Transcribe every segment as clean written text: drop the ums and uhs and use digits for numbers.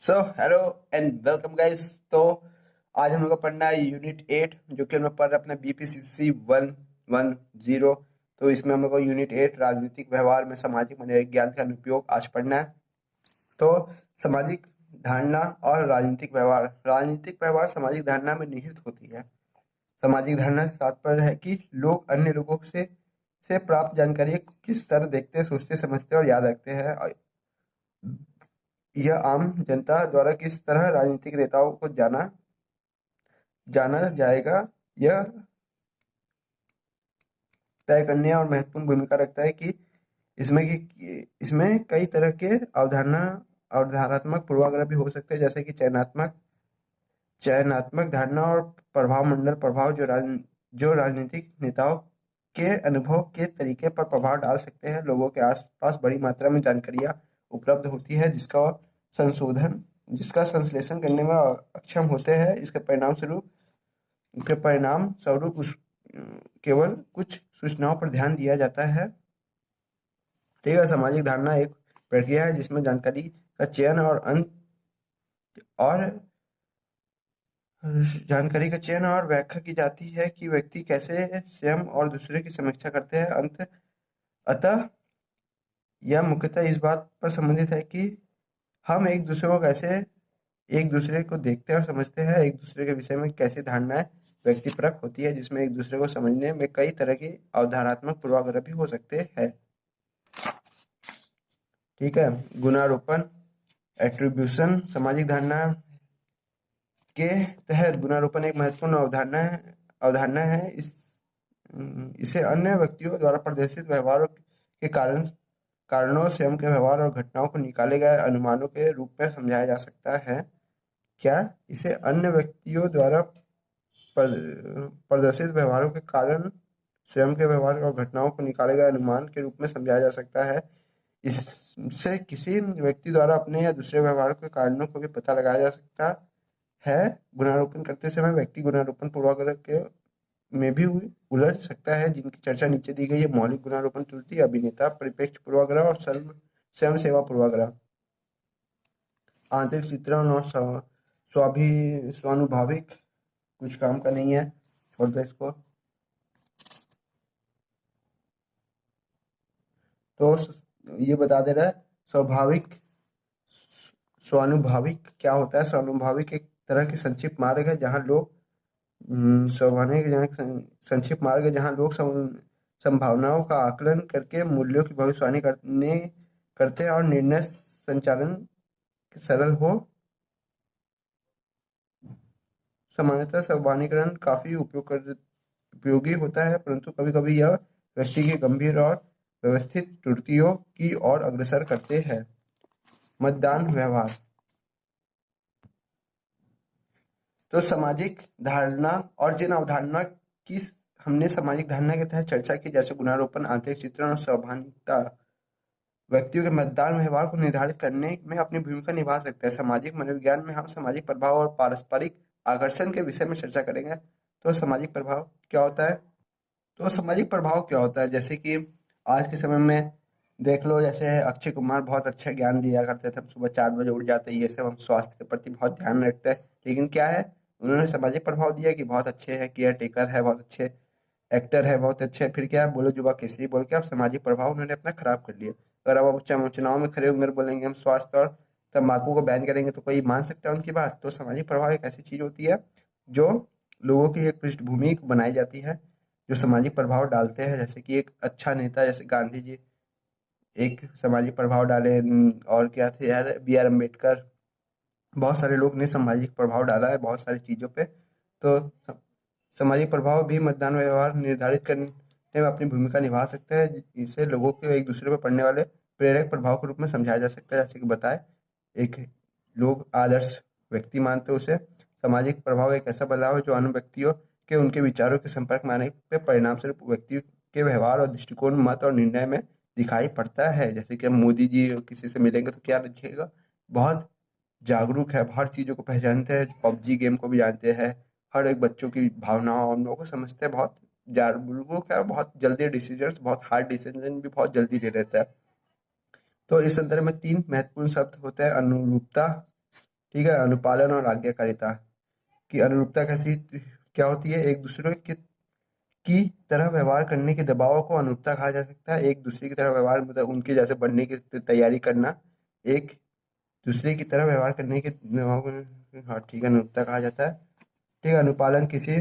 So hello and welcome guys. तो आज हम लोग को पढ़ना है यूनिट 8, जो कि हम लोग पढ़ रहे हैं अपने बीपीसीसी 110। तो इसमें हम लोग को यूनिट 8 राजनीतिक व्यवहार में सामाजिक मनोविज्ञान का अनुप्रयोग आज पढ़ना है। तो सामाजिक धारणा और राजनीतिक व्यवहार सामाजिक धारणा में निहित होती है। सामाजिक धारणा से तात्पर्य है कि लोग अन्य लोगों से प्राप्त जानकारी को किस तरह देखते, सोचते, समझते और याद रखते हैं। यह आम जनता द्वारा किस तरह राजनीतिक नेताओं को जाना जाना जाएगा, यह तय करने और महत्वपूर्ण भूमिका रखता है कि इसमें कई तरह के अवधारणात्मक पूर्वाग्रह भी हो सकते हैं, जैसे कि चयनात्मक धारणा और प्रभाव मंडल प्रभाव, जो राजनीतिक नेताओं के अनुभव के तरीके पर प्रभाव डाल सकते हैं। लोगों के आसपास बड़ी मात्रा में जानकारियां उपलब्ध होती है, जिसका संश्लेषण करने में अक्षम होते हैं। इसके परिणाम स्वरूप केवल कुछ सूचनाओं पर ध्यान दिया जाता है। ठीक है। सामाजिक धारणा एक प्रक्रिया है जिसमें और जानकारी का चयन और व्याख्या की जाती है कि व्यक्ति कैसे स्वयं और दूसरे की समीक्षा करते हैं। अतः यह मुख्यतः इस बात पर संबंधित है कि हम एक दूसरे को देखते हैं और समझते हैं। एक दूसरे के विषय में कैसी धारणाएं व्यक्तिपरक होती है, जिसमें एक दूसरे को समझने में कई तरह के अवधारणात्मक पूर्वाग्रह भी हो सकते हैं। ठीक है। गुणारोपण, एट्रीब्यूशन। सामाजिक धारणा के तहत गुणारोपण एक महत्वपूर्ण अवधारणा है। इसे अन्य व्यक्तियों द्वारा प्रदर्शित व्यवहारों के कारणों, स्वयं के व्यवहार और घटनाओं को निकाले गए अनुमानों के रूप में समझाया जा सकता है। क्या इसे अन्य व्यक्तियों द्वारा प्रदर्शित व्यवहारों के कारण, स्वयं के व्यवहार और घटनाओं को निकाले गए अनुमान के रूप में समझाया जा सकता है। इससे किसी व्यक्ति द्वारा अपने या दूसरे व्यवहार के कारणों को भी पता लगाया जा सकता है। गुणारोपण करते समय व्यक्ति गुणारोपण पूर्वाग्रह के में भी उलझ सकता है, जिनकी चर्चा नीचे दी गई है। मौलिक गुणारोपण त्रुटि, अभिनेता परिप्रेक्ष्य पूर्वाग्रह और स्वयं सेवा पूर्वाग्रह। आंतरिक चित्रण और स्वानुभाविक कुछ काम का नहीं है, छोड़ दो इसको। तो ये बता दे रहा है स्वानुभाविक क्या होता है। स्वानुभाविक एक तरह के संक्षिप्त मार्ग है जहाँ लोग संक्षिप्त मार्ग है जहाँ लोग संभावनाओं का आकलन करके मूल्यों की भविष्यवाणी करते हैं और निर्णय संचालन सरल हो। सामान्यतः सामान्यीकरण काफी उपयोगी होता है, परंतु कभी-कभी यह व्यक्ति की गंभीर और व्यवस्थित त्रुटियों की ओर अग्रसर करते हैं। मतदान व्यवहार। तो सामाजिक धारणा और जिन अवधारणा की हमने सामाजिक धारणा के तहत चर्चा की, जैसे गुणारोपण, आंतरिक चित्रण और स्वाभाविकता, व्यक्तियों के मतदान व्यवहार को निर्धारित करने में अपनी भूमिका निभा सकते हैं। सामाजिक मनोविज्ञान में हम सामाजिक प्रभाव और पारस्परिक आकर्षण के विषय में चर्चा करेंगे। तो सामाजिक प्रभाव क्या होता है? जैसे कि आज के समय में देख लो, जैसे अक्षय कुमार बहुत अच्छा ज्ञान दिया करते थे। हम सुबह 4 बजे उठ जाते हैं, ये सब हम स्वास्थ्य के प्रति बहुत ध्यान रखते हैं। लेकिन क्या है, उन्होंने सामाजिक प्रभाव दिया कि बहुत अच्छे है, केयर टेकर है, बहुत अच्छे एक्टर है, बहुत अच्छे। फिर क्या है, बोलो जुबा केसरी बोल के अब सामाजिक प्रभाव उन्होंने अपना खराब कर लिया। अगर अब चुनाव में खड़े होंगे बोलेंगे हम स्वास्थ्य और तंबाकू को बैन करेंगे, तो कोई मान सकता है उनकी बात? तो सामाजिक प्रभाव एक ऐसी चीज होती है जो लोगों की एक पृष्ठभूमि बनाई जाती है, जो सामाजिक प्रभाव डालते हैं। जैसे कि एक अच्छा नेता जैसे गांधी जी एक सामाजिक प्रभाव डाले। और क्या थे यार, B.R. अम्बेडकर, बहुत सारे लोग ने सामाजिक प्रभाव डाला है बहुत सारी चीज़ों पे। तो सामाजिक प्रभाव भी मतदान व्यवहार निर्धारित करने में अपनी भूमिका निभा सकता है। इसे लोगों के एक दूसरे पर पड़ने वाले प्रेरक प्रभाव के रूप में समझाया जा सकता है। जैसे कि बताए, एक लोग आदर्श व्यक्ति मानते हैं उसे। सामाजिक प्रभाव एक ऐसा बदलाव है जो अन्य व्यक्तियों के उनके विचारों के संपर्क में आने पे परिणाम स्वरूप व्यक्ति के व्यवहार और दृष्टिकोण, मत और निर्णय में दिखाई पड़ता है। जैसे कि हम मोदी जी किसी से मिलेंगे तो क्या दिखेगा, बहुत जागरूक है, हर चीज़ों को पहचानते हैं, पबजी गेम को भी जानते हैं, हर एक बच्चों की भावनाओं हम लोगों को समझते हैं, बहुत जागरूक है, बहुत जल्दी डिसीजन, बहुत हार्ड डिसीजन भी बहुत जल्दी ले लेता है। तो इस संदर्भ में 3 महत्वपूर्ण शब्द होते हैं: अनुरूपता, ठीक है। अनुपालन और आज्ञाकारिता की अनुरूपता कैसी क्या होती है? एक दूसरे की तरह व्यवहार करने के दबाव को अनुरूपता कहा जा सकता है। एक दूसरे की तरह व्यवहार मतलब उनके जैसे बनने की तैयारी करना, एक दूसरे की तरह व्यवहार करने के दबाव को, हाँ ठीक है, अनुरूपता कहा जाता है। ठीक है। अनुपालन किसी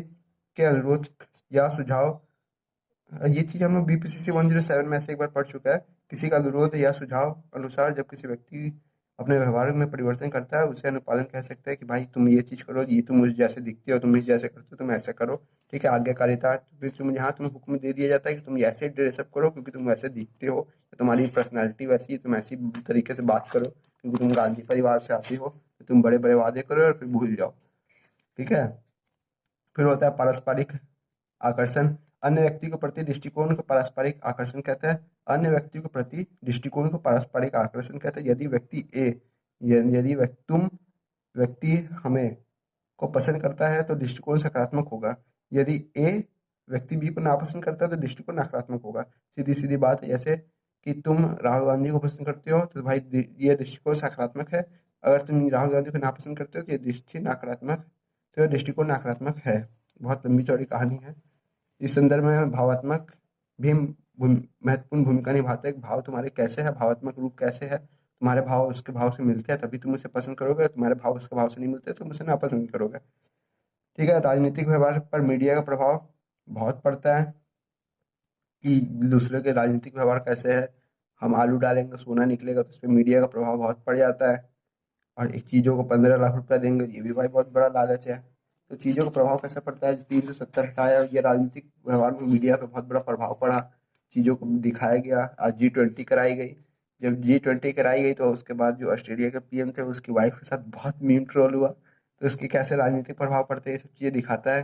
के अनुरोध या सुझाव, ये चीज हम लोग बीपीसीसी 107 में ऐसे एक बार पढ़ चुका है। किसी का अनुरोध या सुझाव अनुसार जब किसी व्यक्ति अपने व्यवहार में परिवर्तन करता है उसे अनुपालन कह सकते हैं कि भाई तुम ये चीज करो, ये तुम मुझे जैसे दिखती हो, तुम इस जैसे करते हो, तुम ऐसा करो। ठीक है। आज्ञाकारिता, फिर तुम यहाँ तुम्हें हुक्म दे दिया जाता है कि तुम ऐसे ड्रेसअप करो क्योंकि तुम वैसे दिखते हो, तुम्हारी पर्सनैलिटी वैसी है, तुम ऐसी तरीके से बात करो क्योंकि तुम गांधी परिवार से आती हो, तो तुम बड़े बड़े वादे करो और फिर भूल जाओ। ठीक है। फिर होता है पारस्परिक आकर्षण। अन्य व्यक्ति को प्रति दृष्टिकोण को पारस्परिक आकर्षण कहते हैं। अन्य व्यक्ति को प्रति दृष्टिकोण को पारस्परिक आकर्षण कहते हैं। यदि व्यक्ति ए, यदि तुम व्यक्ति हमें को पसंद करता है तो दृष्टिकोण सकारात्मक होगा। यदि ए व्यक्ति बी को नापसंद करता है तो दृष्टिकोण नकारात्मक होगा। सीधी सीधी बात है, जैसे कि तुम राहुल गांधी को पसंद करते हो तो भाई ये दृष्टिकोण सकारात्मक है। अगर तुम राहुल गांधी को नापसंद करते हो तो ये दृष्टि नकारात्मक, तो यह दृष्टिकोण नकारात्मक है। बहुत लंबी चौड़ी कहानी है। इस संदर्भ में भावात्मक भी महत्वपूर्ण भूमिका निभाता है। भाव तुम्हारे कैसे है, भावात्मक रूप कैसे है, तुम्हारे भाव उसके भाव से मिलते हैं तभी तुम उसे पसंद करोगे, तुम्हारे भाव उसके भाव से नहीं मिलते तो तुम उसे नापसंद करोगे। ठीक है। राजनीतिक व्यवहार पर मीडिया का प्रभाव बहुत पड़ता है कि दूसरे के राजनीतिक व्यवहार कैसे है। हम आलू डालेंगे सोना निकलेगा, तो उस पर मीडिया का प्रभाव बहुत पड़ जाता है। और एक चीज़ों को 15 लाख रुपया देंगे, ये भी भाई बहुत बड़ा लालच है। तो चीज़ों का प्रभाव कैसे पड़ता है? 370 हटाया, ये राजनीतिक व्यवहार में मीडिया पे बहुत बड़ा प्रभाव पड़ा। चीज़ों को दिखाया गया। आज G20 कराई गई। जब G20 कराई गई तो उसके बाद जो ऑस्ट्रेलिया के पीएम थे उसकी वाइफ के साथ बहुत मीम ट्रोल हुआ, तो उसके कैसे राजनीतिक प्रभाव पड़ते हैं ये सब चीज़ें दिखाता है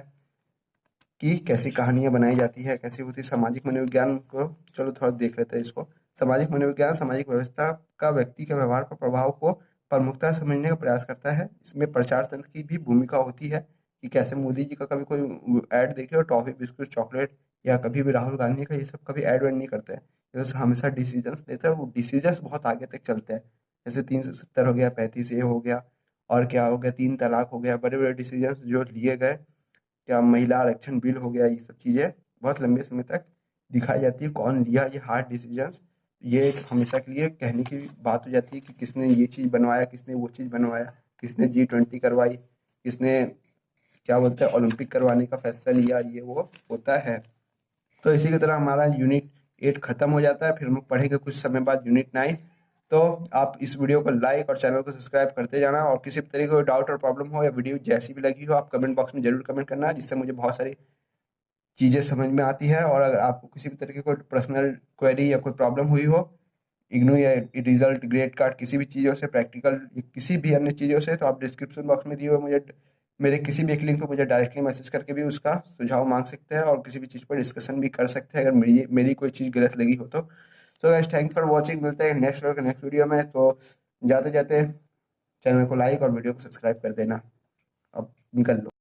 कि कैसी कहानियां बनाई जाती है, कैसी होती है। सामाजिक मनोविज्ञान को चलो थोड़ा देख लेते हैं इसको। सामाजिक मनोविज्ञान सामाजिक व्यवस्था का व्यक्ति के व्यवहार पर प्रभाव को प्रमुखता से समझने का प्रयास करता है। इसमें प्रचार तंत्र की भी भूमिका होती है कि कैसे मोदी जी का कभी कोई ऐड देखे और टॉफी बिस्कुट चॉकलेट, या कभी भी राहुल गांधी का, ये सब कभी ऐड वैड नहीं करते हैं। ये तो हमेशा डिसीजंस लेते हैं, वो डिसीजंस बहुत आगे तक चलते हैं। जैसे 370 हो गया, 35 ये हो गया, और क्या हो गया, 3 तलाक हो गया, बड़े बड़े डिसीजन जो लिए गए, क्या महिला आरक्षण बिल हो गया, ये सब चीज़ें बहुत लंबे समय तक दिखाई जाती है कौन लिया ये हार्ड डिसीजंस। ये एक हमेशा के लिए कहने की बात हो जाती है कि किसने ये चीज़ बनवाया, किसने वो चीज़ बनवाया, किसने G20 करवाई, किसने क्या बोलते हैं ओलंपिक करवाने का फैसला लिया, ये वो होता है। तो इसी की तरह हमारा यूनिट 8 खत्म हो जाता है। फिर हम लोग पढ़ेंगे कुछ समय बाद यूनिट 9। तो आप इस वीडियो को लाइक और चैनल को सब्सक्राइब करते जाना, और किसी भी तरीके का डाउट और प्रॉब्लम हो या वीडियो जैसी भी लगी हो आप कमेंट बॉक्स में जरूर कमेंट करना, जिससे मुझे बहुत सारी चीज़ें समझ में आती है। और अगर आपको किसी भी तरीके कोई पर्सनल क्वेरी या कोई प्रॉब्लम हुई हो इग्नू या रिजल्ट ग्रेड कार्ड किसी भी चीज़ों से, प्रैक्टिकल किसी भी अन्य चीज़ों से, तो आप डिस्क्रिप्शन बॉक्स में दिए हुए मुझे मेरे किसी भी एक लिंक पर मुझे डायरेक्टली मैसेज करके भी उसका सुझाव मांग सकते हैं और किसी भी चीज़ पर डिस्कशन भी कर सकते हैं अगर मेरी कोई चीज़ गलत लगी हो तो। गाइस थैंक फॉर वॉचिंग, मिलते हैं नेक्स्ट वीडियो में। तो जाते जाते चैनल को लाइक और वीडियो को सब्सक्राइब कर देना। अब निकल लो।